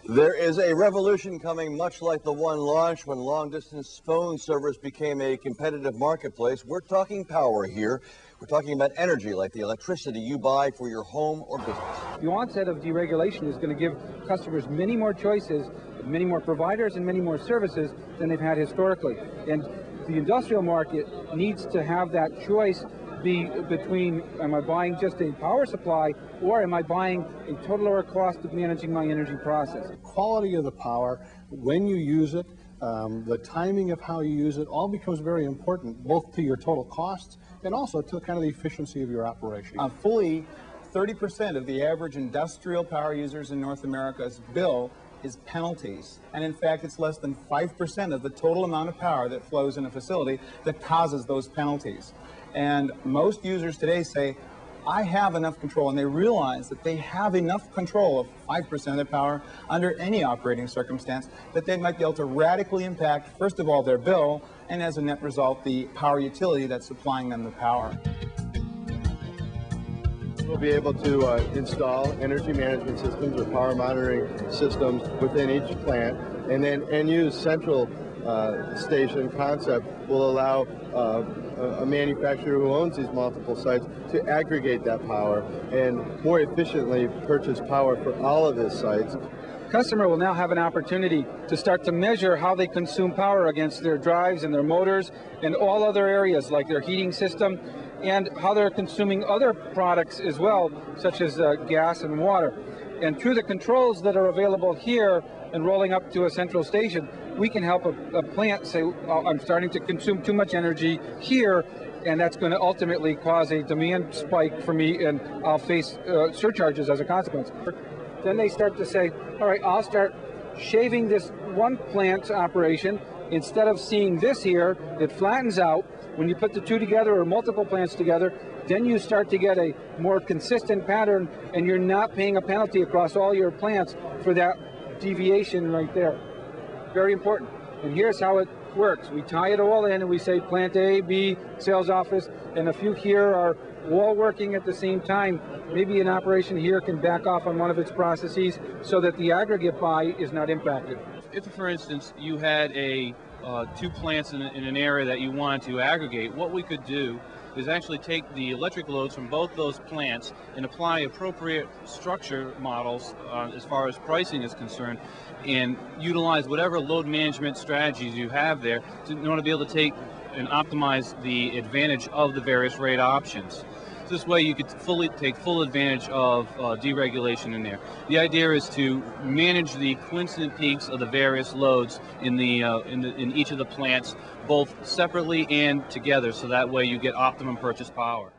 There is a revolution coming, much like the one launched when long-distance phone service became a competitive marketplace. We're talking power here. We're talking about energy, like the electricity you buy for your home or business. The onset of deregulation is going to give customers many more choices, many more providers, and many more services than they've had historically. And the industrial market needs to have that choice be between, am I buying just a power supply, or am I buying a total lower cost of managing my energy process? Quality of the power, when you use it, the timing of how you use it, all becomes very important, both to your total costs and also to kind of the efficiency of your operation. Fully 30% of the average industrial power users in North America's bill is penalties. And in fact, it's less than 5% of the total amount of power that flows in a facility that causes those penalties. And most users today say, I have enough control, and they realize that they have enough control of 5% of their power under any operating circumstance that they might be able to radically impact, first of all, their bill, and as a net result, the power utility that's supplying them the power. We'll be able to install energy management systems or power monitoring systems within each plant, and then end-use central station concept will allow a manufacturer who owns these multiple sites to aggregate that power and more efficiently purchase power for all of his sites. Customer will now have an opportunity to start to measure how they consume power against their drives and their motors and all other areas like their heating system, and how they're consuming other products as well, such as gas and water. And through the controls that are available here and rolling up to a central station, we can help a plant say, oh, I'm starting to consume too much energy here, and that's going to ultimately cause a demand spike for me, and I'll face surcharges as a consequence. Then they start to say, all right, I'll start shaving this one plant's operation. Instead of seeing this here, it flattens out. When you put the two together or multiple plants together, then you start to get a more consistent pattern, and you're not paying a penalty across all your plants for that deviation right there. Very important. And here's how it works. We tie it all in and we say plant A, B, sales office, and a few here are all working at the same time. Maybe an operation here can back off on one of its processes so that the aggregate buy is not impacted. If, for instance, you had two plants in an area that you wanted to aggregate, what we could do is actually take the electric loads from both those plants and apply appropriate structure models as far as pricing is concerned, and utilize whatever load management strategies you have there in order to be able to take and optimize the advantage of the various rate options. This way you could take full advantage of deregulation in there. The idea is to manage the coincident peaks of the various loads in each of the plants, both separately and together, so that way you get optimum purchase power.